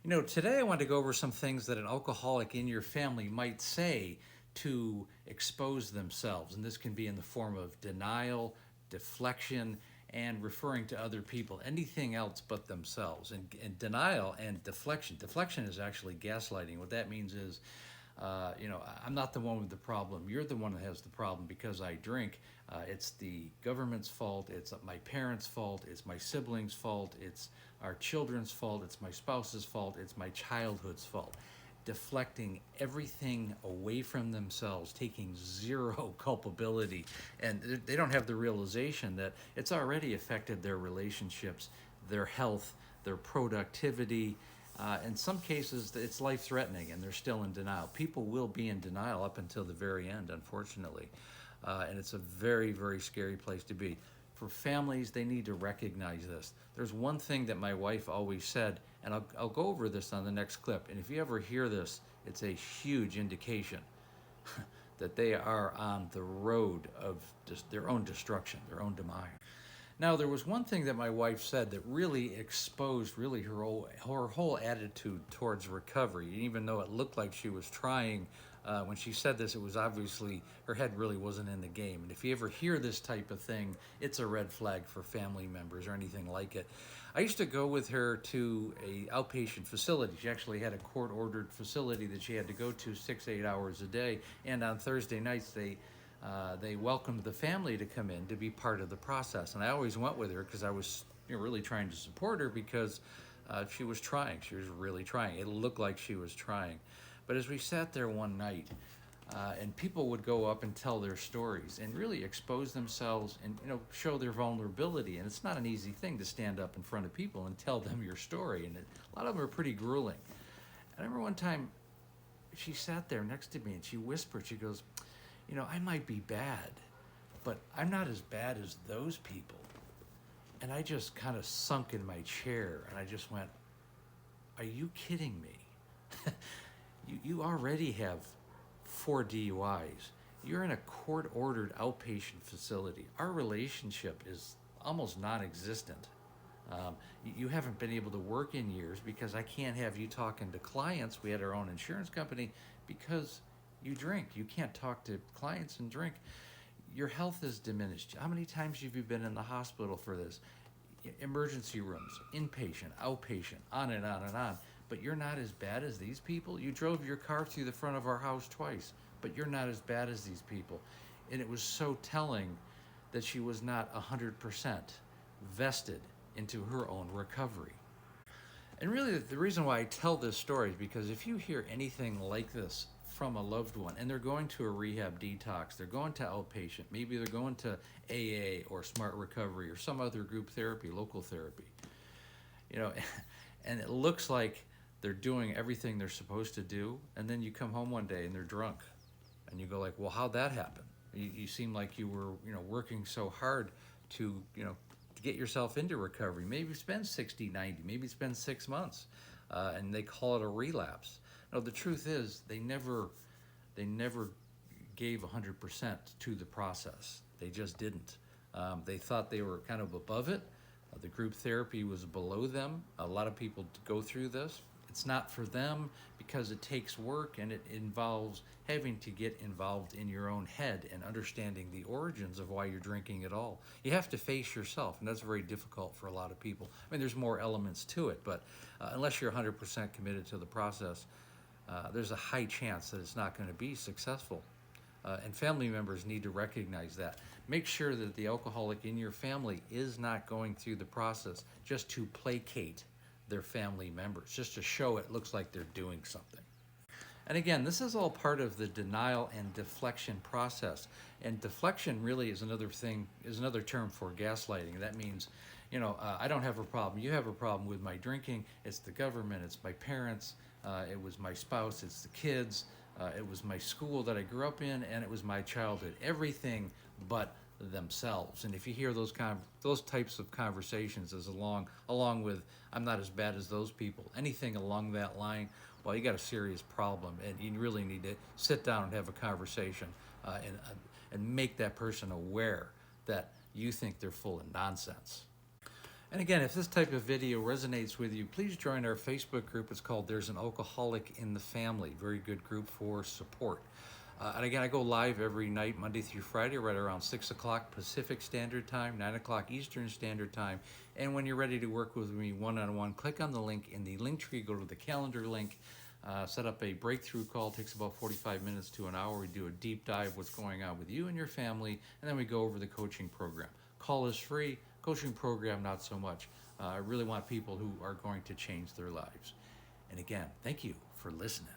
Today I want to go over some things that an alcoholic in your family might say to expose themselves. And this can be in the form of denial, deflection, and referring to other people, anything else but themselves. And denial and deflection is actually gaslighting. What that means is, I'm not the one with the problem. You're the one that has the problem because I drink. It's the government's fault. It's my parents' fault. It's my siblings' fault. It's our children's fault. It's my spouse's fault. It's my childhood's fault. Deflecting everything away from themselves, taking zero culpability, and they don't have the realization that it's already affected their relationships, their health, their productivity. In some cases, it's life threatening and they're still in denial. People will be in denial up until the very end, unfortunately. And it's a very, very scary place to be. For families, they need to recognize this. There's one thing that my wife always said, and I'll go over this on the next clip. And if you ever hear this, it's a huge indication that they are on the road of just their own destruction, their own demise. Now, there was one thing that my wife said that really exposed really her whole attitude towards recovery. Even though it looked like she was trying, when she said this, it was obviously her head really wasn't in the game. And if you ever hear this type of thing, it's a red flag for family members or anything like it. I used to go with her to a outpatient facility. She actually had a court-ordered facility that she had to go to 6-8 hours a day. And on Thursday nights, they welcomed the family to come in to be part of the process. And I always went with her because I was really trying to support her because she was trying. She was really trying. It looked like she was trying. But as we sat there one night, and people would go up and tell their stories and really expose themselves and show their vulnerability. And it's not an easy thing to stand up in front of people and tell them your story. And a lot of them are pretty grueling. I remember one time she sat there next to me and she whispered, she goes, I might be bad, but I'm not as bad as those people. And I just kind of sunk in my chair and I just went, are you kidding me? you already have 4 DUIs. You're in a court-ordered outpatient facility. Our relationship is almost non-existent. You haven't been able to work in years because I can't have you talking to clients. We had our own insurance company because you drink. You can't talk to clients and drink. Your health is diminished. How many times have you been in the hospital for this? Emergency rooms, inpatient, outpatient, on and on and on. But you're not as bad as these people. You drove your car through the front of our house twice, but you're not as bad as these people. And it was so telling that she was not 100% vested into her own recovery. And really, the reason why I tell this story is because if you hear anything like this from a loved one and they're going to a rehab detox, they're going to outpatient, maybe they're going to AA or Smart Recovery or some other group therapy, local therapy, you know, and it looks like they're doing everything they're supposed to do, and then you come home one day and they're drunk, and you go like, well, how'd that happen? You seem like you were, working so hard to, to get yourself into recovery. Maybe spend 60, 90, maybe spend 6 months, and they call it a relapse. No, the truth is they never gave 100% to the process. They just didn't. They thought they were kind of above it. The group therapy was below them. A lot of people go through this. It's not for them because it takes work and it involves having to get involved in your own head and understanding the origins of why you're drinking at all. You have to face yourself, and that's very difficult for a lot of people. I mean, there's more elements to it, but unless you're 100% committed to the process, there's a high chance that it's not going to be successful. And family members need to recognize that. Make sure that the alcoholic in your family is not going through the process just to placate their family members, just to show it looks like they're doing something. And again, this is all part of the denial and deflection process. And deflection really is another term for gaslighting. That means, I don't have a problem. You have a problem with my drinking. It's the government. It's my parents. It was my spouse. It's the kids. It was my school that I grew up in, and it was my childhood. Everything but themselves. And if you hear those types of conversations as along with I'm not as bad as those people, anything along that line, well, you got a serious problem, and you really need to sit down and have a conversation and make that person aware that you think they're full of nonsense. And again, if this type of video resonates with you, please join our Facebook group. It's called There's an Alcoholic in the Family. Very good group for support. And again, I go live every night, Monday through Friday, right around 6 o'clock Pacific Standard Time, 9 o'clock Eastern Standard Time. And when you're ready to work with me one-on-one, click on the link in the link tree, go to the calendar link, set up a breakthrough call. It takes about 45 minutes to an hour. We do a deep dive what's going on with you and your family, and then we go over the coaching program. Call is free, coaching program not so much. I really want people who are going to change their lives. And again, thank you for listening.